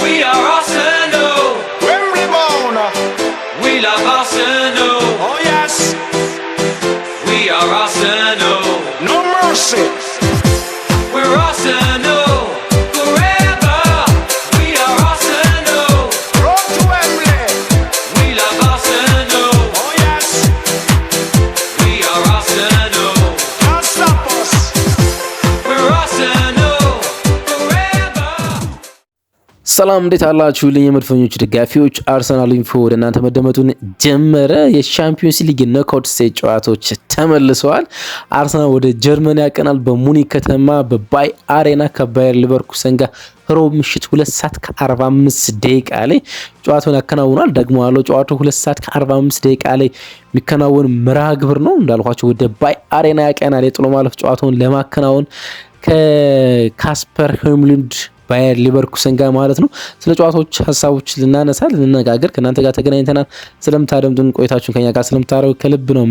We are Arsenal. Wembley bound. We love Arsenal. Oh yes. We are Arsenal. No mercy. We're Arsenal forever. We are Arsenal. Road to Wembley. We love Arsenal. Oh yes. We are Arsenal. Can't stop us. We're Arsenal forever. ሰላም እንዴት አላችሁ? የመድፈኞች ደጋፊዎች አርሰናል ኢንፎ ወደ እናንተ መደመጡን ጀመረ። የሻምፒዮንስ ሊግ ኖክአውት ስቴጅ ጨዋታዎች ተመልሰዋል። አርሰናል ወደ ጀርመን ያቀናል። በሙኒክ ከተማ በባይ አሬና ከባየር ሊቨርኩሰን ጋር ሮብ ምሽት 2 ሰዓት ከ45 ደቂቃ ላይ ጨዋታውን ያከናውናል። ደግሞ ያለው ጨዋታው 2 ሰዓት ከ45 ደቂቃ ላይ የሚከናወን መርሃ ግብር ነው። እንዳልኳችሁ ወደ ባይ አሬና ያቀናል የጥሎ ማለፍ ጨዋታውን ለማከናወን ከካስፐር ሆይሉንድ ባየር ሊቨርኩሰን ጋር ማለት ነው። ስለ ጨዋታዎች ሀሳቦች ልነጋገር ከእናንተ ጋር ተገናኝተናል። ስለምታደምጡን ቆይታችሁን ከኛ ጋር ስለምታረጉ ከልብ ነው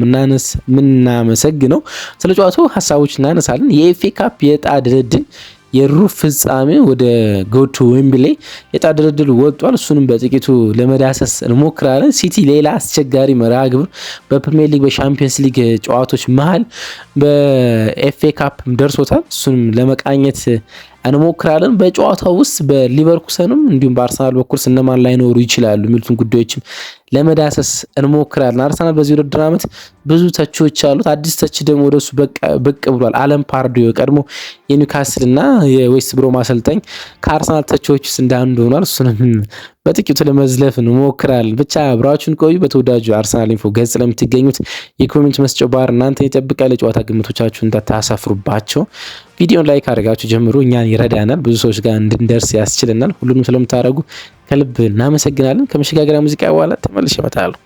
ምናመሰግነው። ስለ ጨዋታው ሀሳቦች እናነሳለን። የኤፍኤ ካፕ የዕጣ ድልድል የሩብ ፍጻሜ ወደ ጎቱ ዌምብሌ የዕጣ ድልድል ወጥቷል። እሱንም በጥቂቱ ለመዳሰስ እንሞክራለን። ሲቲ ሌላ አስቸጋሪ መርሃ ግብር በፕሪሚየር ሊግ በሻምፒየንስ ሊግ ጨዋታዎች መሀል በኤፍኤ ካፕ ደርሶታል። እሱንም ለመቃኘት እንሞክራለን። በጨዋታው ውስጥ በሊቨርኩሰንም እንዲሁም በአርሰናል በኩል እነማን ላይኖሩ ይችላሉ የሚሉትን ጉዳዮችም ለመዳሰስ እንሞክራለን። አርሰናል በዚህ ውድድር ዓመት ብዙ ተቺዎች አሉት። አዲስ ተቺ ደግሞ ወደሱ ብቅ ብሏል። አለም ፓርዲዮ ቀድሞ የኒውካስል እና የዌስት ብሮም አሰልጣኝ ከአርሰናል ተቺዎች ውስጥ እንዳንዱ ሆኗል። እሱንም በጥቂቱ ለመዝለፍ እንሞክራለን። ብቻ አብራችሁን ቆዩ። በተወዳጁ አርሰናል ኢንፎ ገጽ ለምትገኙት የኮሜንት መስጫው ባር እናንተን ይጠብቃል። የጨዋታ ግምቶቻችሁን እንዳታሳፍሩባቸው ቪዲዮን ላይክ አድርጋችሁ ጀምሩ። እኛን ይረዳናል፣ ብዙ ሰዎች ጋር እንድንደርስ ያስችለናል። ሁሉንም ስለምታደርጉ ከልብ እናመሰግናለን። ከመሸጋገሪያ ሙዚቃ በኋላ ተመልሼ እመጣለሁ።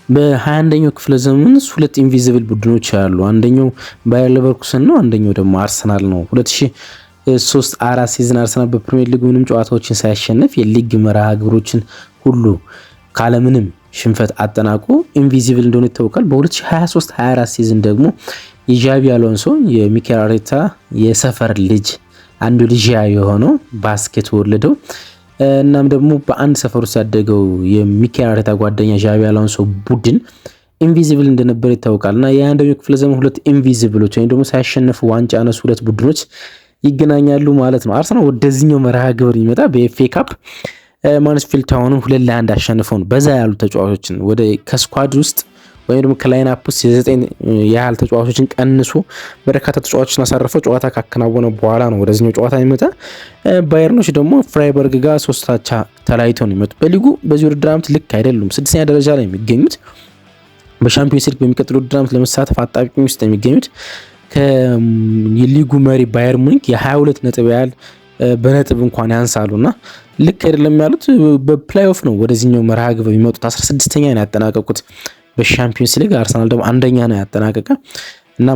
በ21ኛው ክፍለ ዘመን ሁለት ኢንቪዚብል ቡድኖች አሉ። አንደኛው ባየር ሊቨርኩሰን ነው፣ አንደኛው ደግሞ አርሰናል ነው። 2003-4 ሲዝን አርሰናል በፕሪሚየር ሊግ ምንም ጨዋታዎችን ሳያሸንፍ የሊግ መርሃ ግብሮችን ሁሉ ካለምንም ሽንፈት አጠናቆ ኢንቪዚብል እንደሆነ ይታወቃል። በ2023-24 ሲዝን ደግሞ የዣቢ አሎንሶ የሚኬል አርቴታ የሰፈር ልጅ አንዱ ልጅ የሆነው ባስኬት ወለደው እናም ደግሞ በአንድ ሰፈር ውስጥ ያደገው የሚኬል አርቴታ ጓደኛ ዣቢ አሎንሶ ቡድን ኢንቪዚብል እንደነበር ይታወቃል። እና የአንደኛው ክፍለ ዘመን ሁለት ኢንቪዚብሎች ወይም ደግሞ ሳያሸንፉ ዋንጫ ያነሱ ሁለት ቡድኖች ይገናኛሉ ማለት ነው። አርሰናል ወደዚህኛው መርሃ ግብር ይመጣ በኤፍኤ ካፕ ማንስፊልድ ታውንን 2-1 አሸንፈው ነው በዛ ያሉ ተጫዋቾችን ወደ ከስኳድ ውስጥ ወይም ደግሞ ከላይን አፕ ውስጥ የ9 ያህል ተጫዋቾችን ቀንሶ በርካታ ተጫዋቾችን አሳርፈው ጨዋታ ካከናወነ በኋላ ነው ወደዚህኛው ጨዋታ ይመጣ። ባየርኖች ደግሞ ፍራይበርግ ጋር 3-3 ተለያይተው ነው የሚመጡት። በሊጉ በዚህ ውድድር ዓመት ልክ አይደሉም። 6ኛ ደረጃ ላይ የሚገኙት በሻምፒዮንስ ሊግ በሚቀጥለው ውድድር ዓመት ለመሳተፍ አጣብቂኝ ውስጥ የሚገኙት ከሊጉ መሪ ባየር ሙኒክ የ22 ነጥብ ያህል በነጥብ እንኳን ያንሳሉና ልክ አይደለም ያሉት። በፕሌይኦፍ ነው ወደዚህኛው መርሃ ግብር የሚመጡት። 16ኛ ነው ያጠናቀቁት በሻምፒዮንስ ሊግ። አርሰናል ደግሞ አንደኛ ነው ያጠናቀቀ እና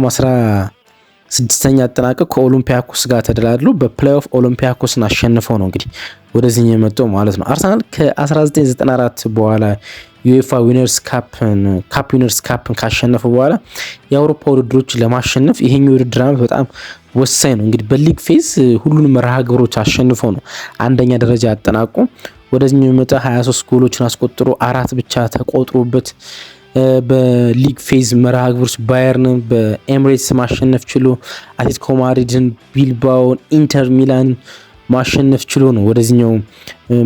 16ኛ ያጠናቀቀ ከኦሎምፒያኮስ ጋር ተደላድሎ በፕሌይኦፍ ኦሎምፒያኮስን አሸንፈው ነው እንግዲህ ወደዚህኛው የመጣው ማለት ነው። አርሰናል ከ1994 በኋላ ዩኤፋ ዊነርስ ካፕ ዊነርስ ካፕን ካሸነፈ በኋላ የአውሮፓ ውድድሮች ለማሸነፍ ይሄኛው ውድድር ዓመት በጣም ወሳኝ ነው። እንግዲህ በሊግ ፌዝ ሁሉንም መርሃ ግብሮች አሸንፈው ነው አንደኛ ደረጃ ያጠናቁ። ወደዚህኛው የመጣ 23 ጎሎችን አስቆጥሮ 4 ብቻ ተቆጥሮበት በሊግ ፌዝ መርሃ ግብሮች ባየርን በኤምሬትስ ማሸነፍ ችሎ አትሌቲኮ ማድሪድን፣ ቢልባኦን፣ ኢንተር ሚላን ማሸነፍ ችሎ ነው ወደዚህኛው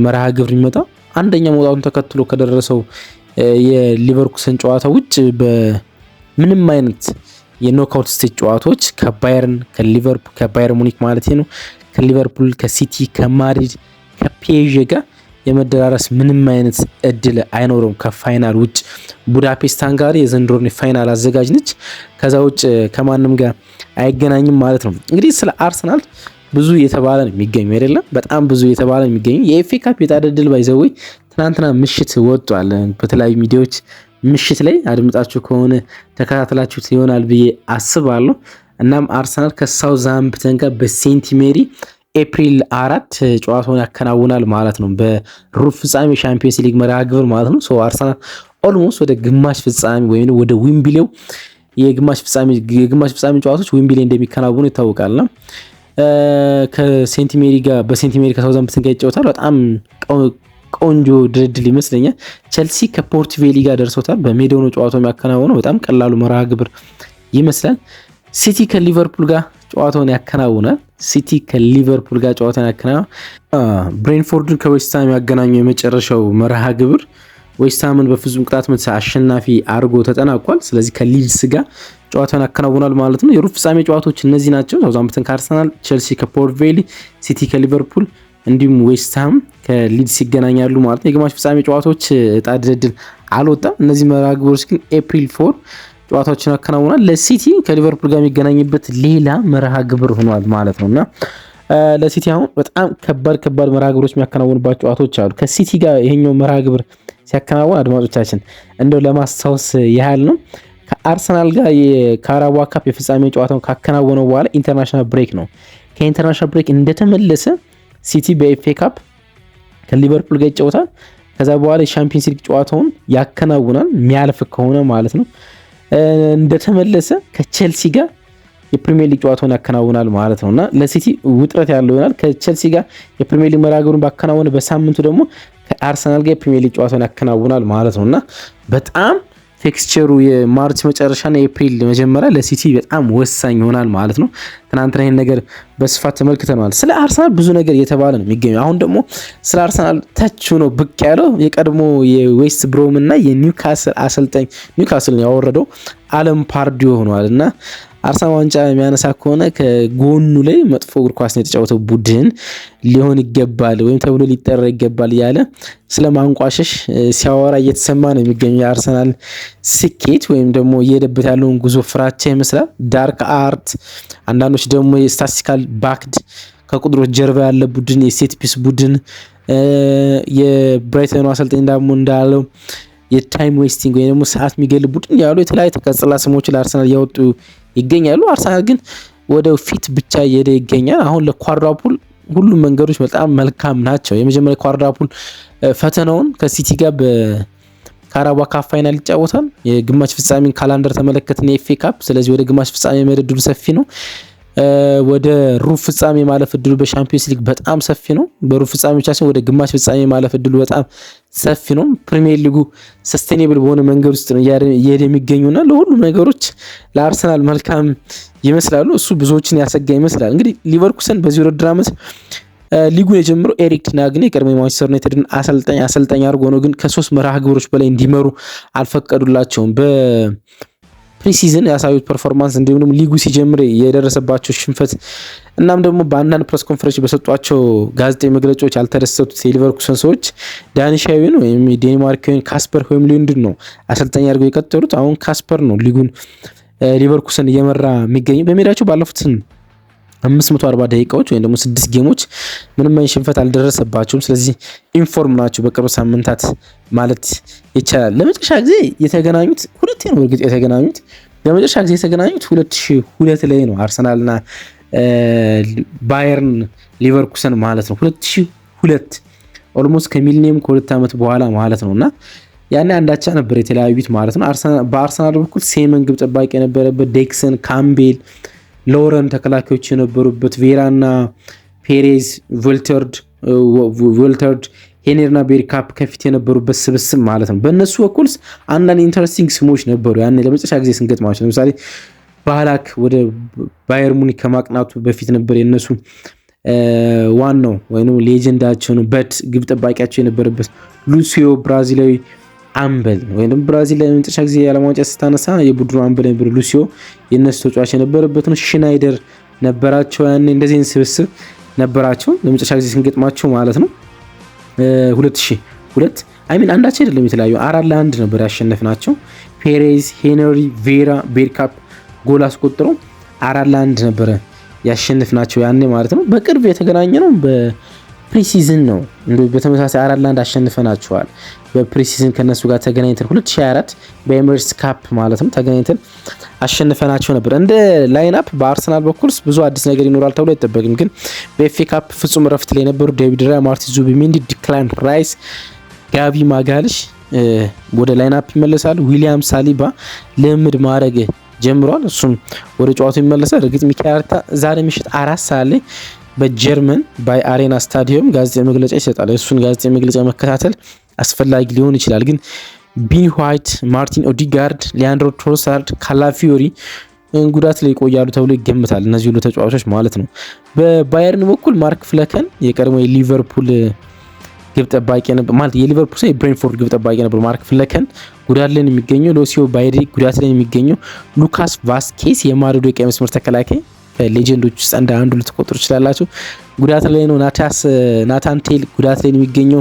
መርሃ ግብር ይመጣ። አንደኛ መውጣቱን ተከትሎ ከደረሰው የሊቨርኩሰን ጨዋታ ውጭ በምንም አይነት የኖክአውት ስቴጅ ጨዋታዎች ከባየርን ከሊቨርፑል ከባየር ሙኒክ ማለት ነው ከሊቨርፑል ከሲቲ ከማድሪድ ከፒኤስጂ ጋር የመደራረስ ምንም አይነት እድል አይኖርም ከፋይናል ውጭ። ቡዳፔስት ሃንጋሪ የዘንድሮን ፋይናል አዘጋጅ ነች። ከዛ ውጭ ከማንም ጋር አይገናኝም ማለት ነው። እንግዲህ ስለ አርሰናል ብዙ የተባለ ነው የሚገኘው አይደለም፣ በጣም ብዙ የተባለ ነው የሚገኘው። የኤፍኤ ካፕ የዕጣ ድልድል ባይዘው ትናንትና ምሽት ወጥቷል በተለያዩ ሚዲያዎች። ምሽት ላይ አድምጣችሁ ከሆነ ተከታተላችሁት ይሆናል ብዬ አስባለሁ። እናም አርሰናል ከሳውዝሃምፕተን ጋር በሴንት ሜሪ ኤፕሪል 4 ጨዋታውን ያከናውናል ማለት ነው። በሩብ ፍጻሜ ሻምፒዮንስ ሊግ መርሃ ግብር ማለት ነው። አርሰናል ኦልሞስት ወደ ግማሽ ፍጻሜ ወይም ወደ ዊምብሌው የግማሽ ፍጻሜ ጨዋታዎች ዌምብሊ እንደሚከናወኑ ይታወቃልና በሴንት ሜሪ ከሳውዛምፕተን ጋር ይጫወታል። በጣም ቆንጆ ድልድል ይመስለኛል። ቸልሲ ከፖርት ቬሊ ጋር ደርሶታል። በሜዳው ነው ጨዋታው የሚያከናውነው። በጣም ቀላሉ መርሃ ግብር ይመስላል። ሲቲ ከሊቨርፑል ጋር ጨዋታውን ያከናውናል። ብሬንፎርድን ከዌስትሃም ያገናኘው የመጨረሻው መርሃ ግብር ዌስትሃምን በፍጹም ቅጣት ምት አሸናፊ አድርጎ ተጠናቋል። ስለዚህ ከሊድስ ጋር ጨዋታውን ያከናውናል ማለት ነው። የሩብ ፍጻሜ ጨዋታዎች እነዚህ ናቸው። ሳውዛምፕተን ከአርሰናል፣ ቼልሲ ከፖርት ቬሊ፣ ሲቲ ከሊቨርፑል እንዲሁም ዌስትሃም ከሊድስ ይገናኛሉ ማለት ነው። የግማሽ ፍጻሜ ጨዋታዎች እጣ ድልድል አልወጣም። እነዚህ መርሃ ግብሮች ግን ኤፕሪል 4 ጨዋታዎችን ያከናውናል። ለሲቲ ከሊቨርፑል ጋር የሚገናኝበት ሌላ መርሃ ግብር ሆኗል ማለት ነውና ለሲቲ አሁን በጣም ከባድ መርሃ ግብሮች የሚያከናውንባቸው ጨዋታዎች አሉ። ከሲቲ ጋር ይሄኛው መርሃ ግብር ሲያከናውን አድማጮቻችን እንደው ለማስታወስ ያህል ነው ከአርሰናል ጋር የካራባኦ ካፕ የፍጻሜ ጨዋታውን ካከናወነው በኋላ ኢንተርናሽናል ብሬክ ነው። ከኢንተርናሽናል ብሬክ እንደተመለሰ ሲቲ በኤፍኤ ካፕ ከሊቨርፑል ጋር ይጫወታል። ከዛ በኋላ የሻምፒየንስ ሊግ ጨዋታውን ያከናውናል የሚያልፍ ከሆነ ማለት ነው። እንደተመለሰ ከቼልሲ ጋር የፕሪሚየር ሊግ ጨዋታውን ያከናውናል ማለት ነውና ለሲቲ ውጥረት ያለው ይሆናል። ከቼልሲ ጋር የፕሪሚየር ሊግ መርሃ ግብሩን ባከናወነ በሳምንቱ ደግሞ ከአርሰናል ጋር የፕሪሚየር ሊግ ጨዋታውን ያከናውናል ማለት ነውና በጣም ቴክስቸሩ የማርች መጨረሻና የኤፕሪል መጀመሪያ ለሲቲ በጣም ወሳኝ ይሆናል ማለት ነው። ትናንትና ይህን ነገር በስፋት ተመልክተናል። ስለ አርሰናል ብዙ ነገር እየተባለ ነው የሚገኘው። አሁን ደግሞ ስለ አርሰናል ተች ነው ብቅ ያለው የቀድሞ የዌስት ብሮም እና የኒውካስል አሰልጣኝ ኒውካስልን ያወረደው አለም ፓርዲዮ ሆኗል እና አርሰናል ዋንጫ የሚያነሳ ከሆነ ከጎኑ ላይ መጥፎ እግር ኳስ ነው የተጫወተው ቡድን ሊሆን ይገባል ወይም ተብሎ ሊጠራ ይገባል እያለ ስለማንቋሸሽ ሲያወራ እየተሰማ ነው የሚገኘው። የአርሰናል ስኬት ወይም ደግሞ እየሄደበት ያለውን ጉዞ ፍራቻ ይመስላል። ዳርክ አርት፣ አንዳንዶች ደግሞ የስታቲስቲካል ባክድ ከቁጥሮች ጀርባ ያለ ቡድን፣ የሴት ፒስ ቡድን፣ የብራይተኑ አሰልጣኝ ደግሞ እንዳለው የታይም ዌስቲንግ ወይ ደግሞ ሰዓት የሚገል ቡድን ያሉ የተለያዩ ተቀጽላ ስሞች ለአርሰናል እያወጡ ይገኛሉ። አርሰናል ግን ወደ ፊት ብቻ እየሄደ ይገኛል። አሁን ለኳድራፑል ሁሉም መንገዶች በጣም መልካም ናቸው። የመጀመሪያ ኳድራፑል ፈተናውን ከሲቲ ጋር በካራባኦ ካፕ ፋይናል ይጫወታል። የግማሽ ፍጻሜን ካላንደር ተመለከትን፣ የኤፍኤ ካፕ። ስለዚህ ወደ ግማሽ ፍጻሜ መድረሱ ሰፊ ነው። ወደ ሩብ ፍጻሜ ማለፍ እድሉ በሻምፒዮንስ ሊግ በጣም ሰፊ ነው። በሩብ ፍጻሜ ብቻ ሳይሆን ወደ ግማሽ ፍጻሜ ማለፍ እድሉ በጣም ሰፊ ነው። ፕሪሚየር ሊጉ ሰስቴኔብል በሆነ መንገድ ውስጥ ነው እየሄደ የሚገኙና ለሁሉም ነገሮች ለአርሰናል መልካም ይመስላሉ። እሱ ብዙዎችን ያሰጋ ይመስላል። እንግዲህ ሊቨርኩሰን በዚህ ውድድር ዓመት ሊጉን የጀምረው ኤሪክ ቴን ሃግን የቀድሞ ማንቸስተር ዩናይትድን አሰልጣኝ አድርጎ ነው። ግን ከ3 መርሃ ግብሮች በላይ እንዲመሩ አልፈቀዱላቸውም። ፕሪሲዝን ያሳዩት ፐርፎርማንስ እንዲሁም ደግሞ ሊጉ ሲጀምር የደረሰባቸው ሽንፈት እናም ደግሞ በአንዳንድ ፕሬስ ኮንፈረንስ በሰጧቸው ጋዜጣዊ መግለጫዎች ያልተደሰቱት የሊቨርኩሰን ሰዎች ዳኒሻዊን ወይም ዴንማርካዊን ካስፐር ሆይሉንድን ነው አሰልጣኝ አድርገው የቀጠሩት። አሁን ካስፐር ነው ሊጉን ሊቨርኩሰን እየመራ የሚገኝ። በሜዳቸው ባለፉት 540 ደቂቃዎች ወይም ደግሞ 6 ጌሞች ምንም አይነት ሽንፈት አልደረሰባቸውም። ስለዚህ ኢንፎርም ናቸው በቅርብ ሳምንታት ማለት ይቻላል። ለመጨረሻ ጊዜ የተገናኙት ሁለቴ ነው። እርግጥ የተገናኙት ለመጨረሻ ጊዜ የተገናኙት 2002 ላይ ነው። አርሰናልና ባየርን ሊቨርኩሰን ማለት ነው 2002 ኦልሞስት ከሚሊኒየም ከ2 ዓመት በኋላ ማለት ነውና ያኔ አንዳቻ ነበር የተለያዩት ማለት ነው። በአርሰናል በኩል ሴመን ግብ ጠባቂ የነበረበት፣ ዴክሰን፣ ካምቤል፣ ሎረን ተከላካዮች የነበሩበት፣ ቬራና ፔሬዝ፣ ቮልተርድ፣ ሄኔርና ቤሪካፕ ከፊት የነበሩበት ስብስብ ማለት ነው። በእነሱ በኩል አንዳንድ ኢንተረስቲንግ ስሞች ነበሩ ያኔ ለመጨረሻ ጊዜ ስንገጥማቸው። ለምሳሌ ባላክ ወደ ባየር ሙኒክ ከማቅናቱ በፊት ነበር የነሱ ዋናው ወይም ሌጀንዳቸው ነው በት ግብ ጠባቂያቸው የነበረበት ሉሲዮ ብራዚላዊ አምበል ወይም ብራዚል ላይ ለመጨረሻ ጊዜ የዓለም ዋንጫ ስታነሳ የቡድኑ አምበል ነበር ሉሲዮ። የነሱ ተጫዋች የነበረበት ነው። ሽናይደር ነበራቸው ያኔ። እንደዚህ ስብስብ ነበራቸው ለመጨረሻ ጊዜ ስንገጥማቸው ማለት ነው 2002 አይሚን አንዳቸው አይደለም የተለያዩ 4-1 ነበር ያሸነፍናቸው። ፔሬዝ፣ ሄነሪ፣ ቬራ፣ ቤርካፕ ጎል አስቆጥረው 4-1 ነበረ ያሸነፍናቸው ያኔ ማለት ነው። በቅርብ የተገናኘ ነው በፕሪሲዝን ነው። በተመሳሳይ 4-1 አሸንፈናቸዋል። በፕሪሲዝን ከነሱ ጋር ተገናኝተን 2024 በኤሚሬትስ ካፕ ማለት ነው ተገናኝተን አሸንፈናቸው ነበር። እንደ ላይንአፕ በአርሰናል በኩል ብዙ አዲስ ነገር ይኖራል ተብሎ አይጠበቅም። ግን በኤፍኤ ካፕ ፍጹም ረፍት ላይ የነበሩ ዴቪድ ራያ፣ ማርቲን ዙቢሜንዲ፣ ዲክላን ራይስ፣ ጋቢ ማጋልሽ ወደ ላይንአፕ ይመለሳሉ። ዊሊያም ሳሊባ ልምምድ ማድረግ ጀምሯል። እሱም ወደ ጨዋታው ይመለሳል። እርግጥ ሚካኤል አርቴታ ዛሬ ምሽት 4 ሰዓት ላይ በጀርመን ባይ አሬና ስታዲየም ጋዜጣዊ መግለጫ ይሰጣል። እሱን ጋዜጣዊ መግለጫ መከታተል አስፈላጊ ሊሆን ይችላል። ግን ቢኒ ዋይት፣ ማርቲን ኦዲጋርድ፣ ሊያንድሮ ትሮሳርድ፣ ካላፊዮሪ ጉዳት ላይ ይቆያሉ ተብሎ ይገምታል። እነዚህ ሁሉ ተጫዋቾች ማለት ነው። በባየርን በኩል ማርክ ፍለከን የቀድሞ የሊቨርፑል ግብ ጠባቂ ነበር ማለት የሊቨርፑል የብሬንፎርድ ግብ ጠባቂ ነበር። ማርክ ፍለከን ጉዳት ላይ የሚገኘው፣ ሎሲዮ ባይሪ ጉዳት ላይ የሚገኘው፣ ሉካስ ቫስኬስ የማድሪዱ የቀኝ መስመር ተከላካይ ሌጀንዶች ውስጥ አንዱ ልትቆጥሩ ትችላላችሁ ጉዳት ላይ ነው። ናታን ቴል ጉዳት ላይ የሚገኘው፣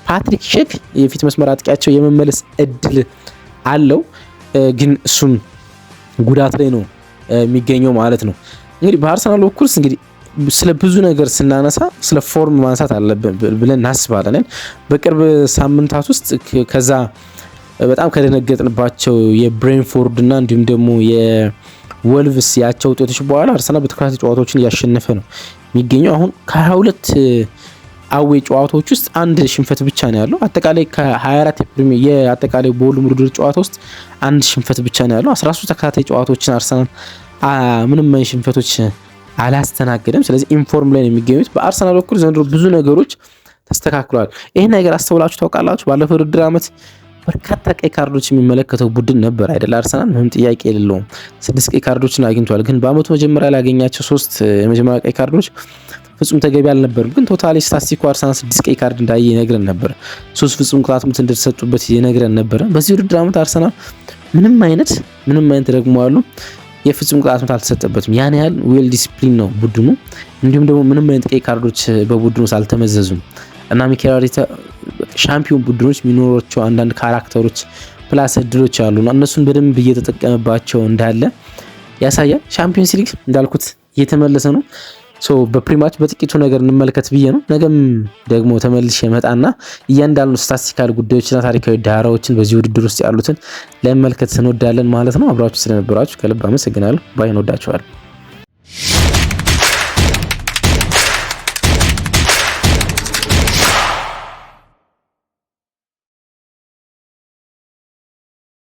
ፓትሪክ ሼክ የፊት መስመር አጥቂያቸው የመመለስ እድል አለው፣ ግን እሱም ጉዳት ላይ ነው የሚገኘው ማለት ነው። እንግዲህ በአርሰናል በኩል እንግዲህ ስለ ብዙ ነገር ስናነሳ ስለ ፎርም ማንሳት አለብን ብለን እናስባለን። በቅርብ ሳምንታት ውስጥ ከዛ በጣም ከደነገጥንባቸው የብሬንፎርድ እና እንዲሁም ደግሞ የወልቭስ ያቸው ውጤቶች በኋላ አርሰናል በተከታታይ ጨዋታዎችን እያሸነፈ ነው የሚገኘው። አሁን ከ22 አዌ ጨዋታዎች ውስጥ አንድ ሽንፈት ብቻ ነው ያለው። አጠቃላይ ከ24 የፕሪሚየር የአጠቃላይ በሁሉም ውድድር ጨዋታ ውስጥ አንድ ሽንፈት ብቻ ነው ያለው። 13 ተከታታይ ጨዋታዎችን አርሰናል ምንም አይነት ሽንፈቶች አላስተናገደም። ስለዚህ ኢንፎርም ላይ ነው የሚገኙት። በአርሰናል በኩል ዘንድሮ ብዙ ነገሮች ተስተካክለዋል። ይሄን ነገር አስተውላችሁ ታውቃላችሁ? ባለፈው ውድድር ዓመት በርካታ ቀይ ካርዶች የሚመለከተው ቡድን ነበር አይደል? አርሰናል ምንም ጥያቄ የሌለውም 6 ቀይ ካርዶችን አግኝቷል። ግን በአመቱ መጀመሪያ ላይ ያገኛቸው 3 የመጀመሪያ ቀይ ካርዶች ፍጹም ተገቢ አልነበሩም። ግን ቶታሊ ስታቲስቲኩ አርሰናል 6 ቀይ ካርድ እንዳየ ይነግረን ነበር። 3 ፍጹም ቅጣት ምት እንደተሰጡበት ይነግረን ነበር። በዚህ ውድድር ዓመት አርሰናል ምንም አይነት ደግሞ አሉ የፍጹም ቅጣት ምት አልተሰጠበትም። ያን ያህል ዌል ዲሲፕሊን ነው ቡድኑ። እንዲሁም ደግሞ ምንም አይነት ቀይ ካርዶች በቡድኑ አልተመዘዙም እና ሚኬል አርቴታ ሻምፒዮን ቡድኖች የሚኖሯቸው አንዳንድ ካራክተሮች ፕላስ እድሎች አሉና እነሱን በደንብ እየተጠቀመባቸው እንዳለ ያሳያል። ሻምፒዮንስ ሊግ እንዳልኩት እየተመለሰ ነው። በፕሪማች በጥቂቱ ነገር እንመልከት ብዬ ነው። ነገም ደግሞ ተመልሼ መጣና እያንዳንዱ ስታቲስቲካል ጉዳዮችና ታሪካዊ ዳራዎችን በዚህ ውድድር ውስጥ ያሉትን ለመመልከት እንወዳለን ማለት ነው። አብራችሁ ስለነበራችሁ ከልብ አመሰግናለሁ። ባይ እንወዳችኋለን።